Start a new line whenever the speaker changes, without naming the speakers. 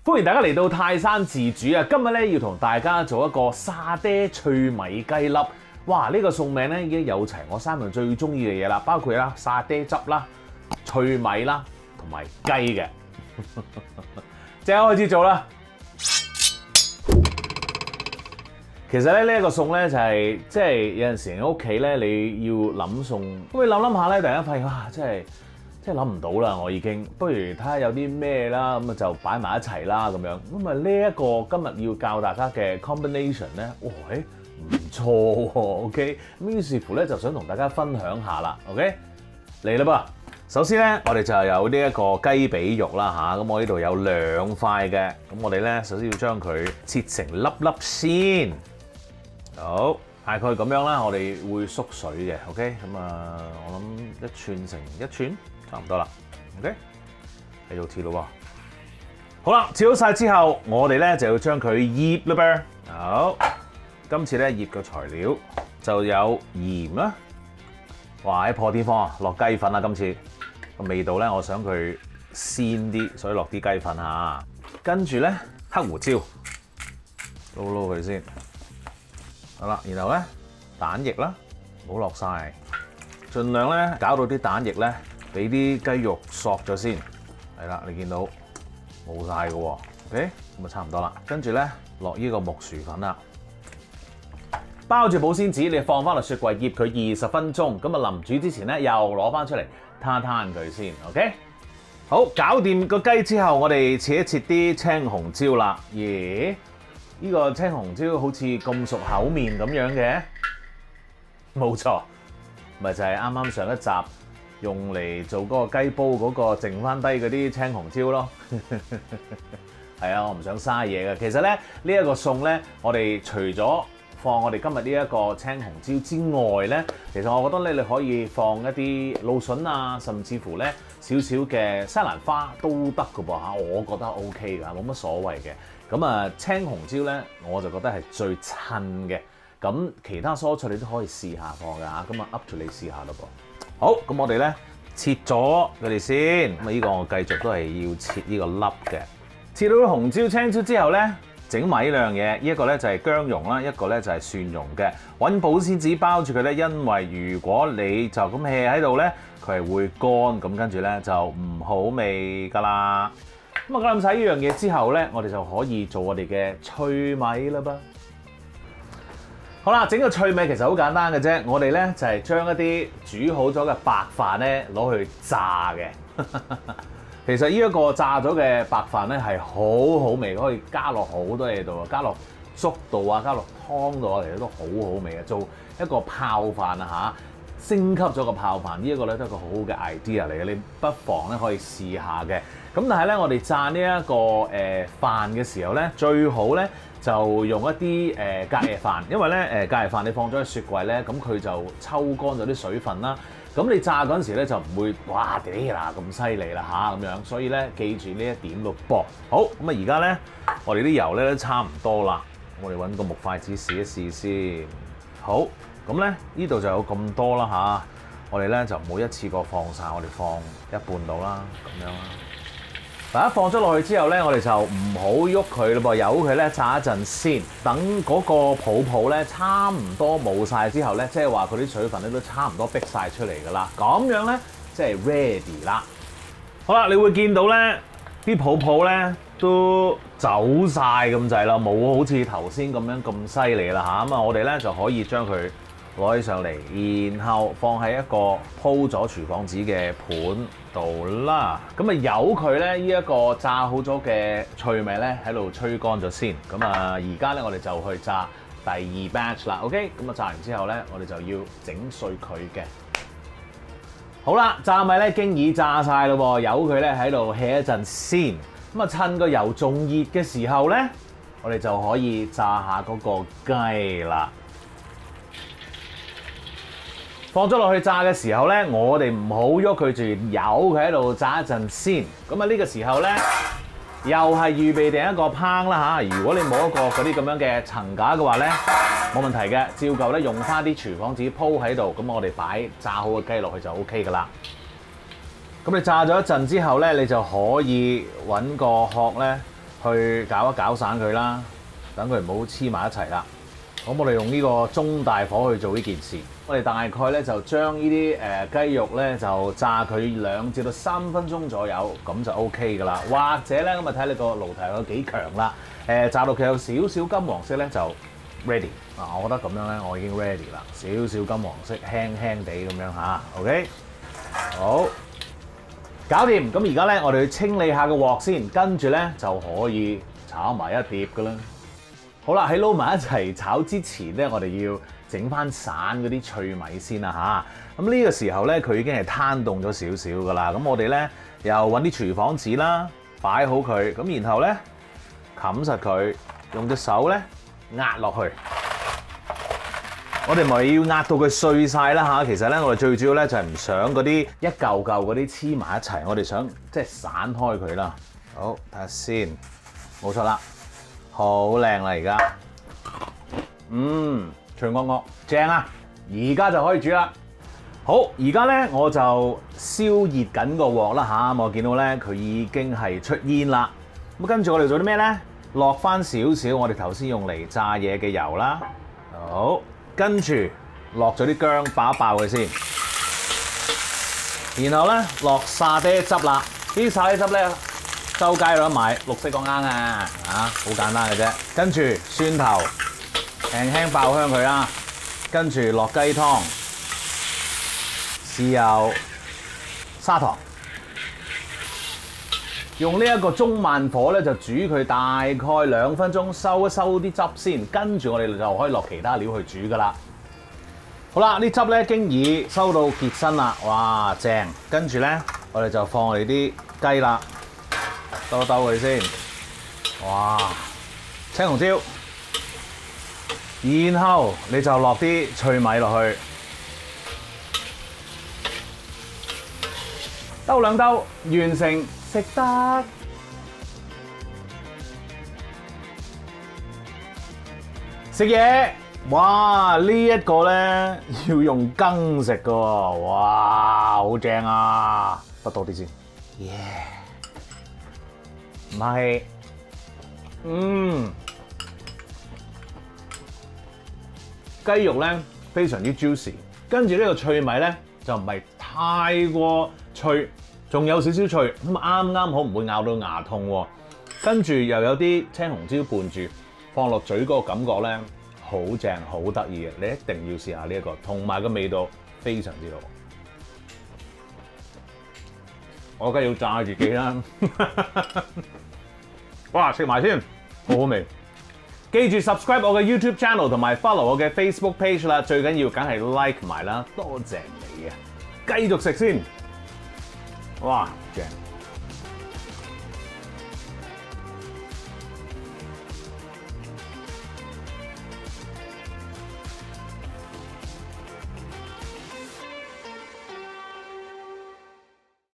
歡迎大家嚟到泰山自主啊！今日咧要同大家做一個沙爹脆米雞粒。哇！呢個餸名咧已經有齊我3樣最中意嘅嘢啦，包括啦沙爹汁啦、脆米啦同埋雞嘅。即刻開始做啦！其實咧呢一個餸咧就係即係有陣時喺屋企咧你要諗餸，咁你諗下咧，突然間發現哇，真係諗唔到啦！我已經不如睇下有啲咩啦，咁啊就擺埋一齊啦咁樣。咁啊呢一個今日要教大家嘅 combination 咧，哇，唔錯喎 ，OK。咁於是乎咧就想同大家分享下啦 ，OK。嚟啦噃！首先咧，我哋就有呢一個雞髀肉啦嚇，咁我呢度有2塊嘅，咁我哋咧首先要將佢切成粒粒先。好，大概咁樣啦，我哋會縮水嘅 ，OK。咁啊，我諗1寸乘1寸。差唔多啦 ，OK， 繼續切咯喎。好啦，切好晒之後，我哋咧就要將佢醃啦噃。好，今次咧醃嘅材料就有鹽啦。哇！喺破天荒啊，落雞粉啦，今次個味道咧，我想佢鮮啲，所以落啲雞粉嚇。跟住咧黑胡椒，撈佢先。好啦，然後咧蛋液啦，唔好落晒，盡量咧搞到啲蛋液咧。俾啲雞肉索咗先，係啦，你見到冇晒嘅喎 ，OK， 咁啊差唔多啦。跟住咧落呢個木薯粉啦，包住保鮮紙，你放翻落雪櫃醃佢20分鐘。咁啊臨煮之前咧又攞翻出嚟攤佢先 ，OK。好，搞掂個雞之後，我哋切一切啲青紅椒啦。咦？呢個青紅椒好似咁熟口面咁樣嘅？冇錯，咪就係啱啱上一集。用嚟做嗰個雞煲嗰個剩翻低嗰啲青紅椒咯，係啊，我唔想嘥嘢嘅。其實咧呢一個餸咧，我哋除咗放我哋今日呢一個青紅椒之外咧，其實我覺得咧你可以放一啲蘆筍啊，甚至乎咧少少嘅西蘭花都得㗎噃嚇，我覺得 OK 㗎，冇乜所謂嘅。咁啊青紅椒咧，我就覺得係最襯嘅。咁其他蔬菜你都可以試下放㗎嚇，咁啊 up to 你試下咯噃。好，咁我哋咧切咗佢哋先，咁啊呢個我繼續都係要切呢個粒嘅。切到紅椒、青椒之後咧，整埋呢兩嘢，一個咧就係薑蓉啦，一個咧就係蒜蓉嘅。揾保鮮紙包住佢咧，因為如果你就咁 hea 喺度咧，佢係會乾，咁跟住咧就唔好味噶啦。咁啊搞掂晒呢樣嘢之後咧，我哋就可以做我哋嘅脆米啦噃。好啦，整個脆米其實好簡單嘅啫，我哋咧就係將一啲煮好咗嘅白飯咧攞去炸嘅。其實呢一個炸咗嘅白飯咧係好好味，可以加落好多嘢度啊，加落粥度啊，加落湯度啊，其實都好好味嘅。做一個泡飯啊嚇，升級咗個泡飯，呢一個咧都係一個好好嘅 idea 嚟嘅，你不妨咧可以試下嘅。咁但係咧，我哋炸呢一個飯嘅時候咧，最好咧就用一啲隔夜飯，因為咧隔夜飯你放咗喺雪櫃咧，咁佢就抽乾咗啲水分啦。咁你炸嗰陣時咧就唔會哇啲啦咁犀利啦嚇咁樣，所以咧記住呢一點咯噃。好，咁啊而家咧我哋啲油咧都差唔多啦，我哋揾個木筷子試一試先。好，咁咧呢度就有咁多啦嚇，我哋咧就唔好一次過放晒，我哋放一半到啦，咁樣啦。大家放咗落去之後咧，我哋就唔好喐佢咯噃，由佢咧炸一陣先。等嗰個泡泡咧差唔多冇晒之後咧，即係話佢啲水分咧都差唔多逼晒出嚟㗎啦。咁樣咧即係 ready 啦。好啦，你會見到咧啲泡泡咧都走晒咁滯啦，冇好似頭先咁樣咁犀利啦嚇。咁啊，我哋咧就可以將佢攞起上嚟，然後放喺一個鋪咗廚房紙嘅盤度啦。咁啊，由佢咧呢一個炸好咗嘅脆米咧喺度吹乾咗先。咁啊，而家咧我哋就去炸第2 batch 啦。OK，咁啊炸完之後咧，我哋就要整碎佢嘅。好啦，炸米咧經已炸晒咯喎，由佢咧喺度 hea 一陣先。咁啊，趁個油仲熱嘅時候咧，我哋就可以炸下嗰個雞啦。放咗落去炸嘅時候咧，我哋唔好喐佢住，由佢喺度炸一陣先。咁啊呢個時候咧，又係預備定一個烹啦嚇。如果你冇一個嗰啲咁樣嘅層架嘅話咧，冇問題嘅，照舊咧用翻啲廚房紙鋪喺度，咁我哋擺炸好嘅雞落去就 OK 噶啦。咁你炸咗一陣之後咧，你就可以揾個殼咧去搞散佢啦，等佢唔好黐埋一齊啦。咁我哋用呢個中大火去做呢件事。我哋大概咧就將呢啲雞肉咧就炸佢2至3分鐘左右，咁就 OK 噶啦。或者咧咁啊睇你個爐頭有幾強啦。炸到佢有少少金黃色咧就 ready。我覺得咁樣咧我已經 ready 啦，少少金黃色，輕輕地咁樣嚇。OK， 好，搞掂。咁而家咧我哋去清理下個鑊先，跟住咧就可以炒埋一碟噶啦。好啦，喺撈埋一齊炒之前咧，我哋要整翻散嗰啲脆米先啦嚇。咁呢個時候咧，佢已經係攤凍咗少少噶啦。咁我哋咧又揾啲廚房紙啦，擺好佢。咁然後咧冚實佢，用隻手咧壓落去。我哋咪要壓到佢碎晒啦嚇。其實咧，我哋最主要咧就係唔想嗰啲一嚿嚿嗰啲黐埋一齊，我哋想即係散開佢啦。好，睇下先，冇錯啦。好靚啦而家，脆鵝鵝正啊！而家就可以煮啦。好，而家咧我就燒熱緊個鑊啦嚇，我見到咧佢已經係出煙啦。咁跟住我哋做啲咩咧？落翻少少我哋頭先用嚟炸嘢嘅油啦。好，跟住落咗啲薑爆一爆佢先，然後咧落沙爹汁啦。啲沙爹汁咧〜周街有得買，綠色個啱啊！好簡單嘅啫。跟住蒜頭，輕輕爆香佢啦。跟住落雞湯、豉油、砂糖，用呢一個中慢火咧就煮佢大概2分鐘，收一收啲汁先。跟住我哋就可以落其他料去煮噶啦。好啦，啲汁咧經已收到結身啦，哇正！跟住咧我哋就放我哋啲雞啦。兜佢先，哇！青紅椒，然後你就落啲脆米落去，兜2兜，完成食得。食嘢，哇！呢一個咧要用羹食㗎喎，哇！好正啊，不多啲先，耶！唔係，雞肉咧非常之 juicy， 跟住呢個脆米咧就唔係太過脆，仲有少少脆，咁啱啱好唔會咬到牙痛喎。跟住又有啲青紅椒伴住，放落嘴嗰個感覺咧好正，好得意嘅，你一定要試下呢一個，同埋個味道非常之好。我梗係要炸自己啦！哇，食埋先，好好味！記住 subscribe 我嘅 YouTube channel 同埋 follow 我嘅 Facebook page 啦，最緊要梗係 like 埋啦，多謝你啊！繼續食先，哇，正！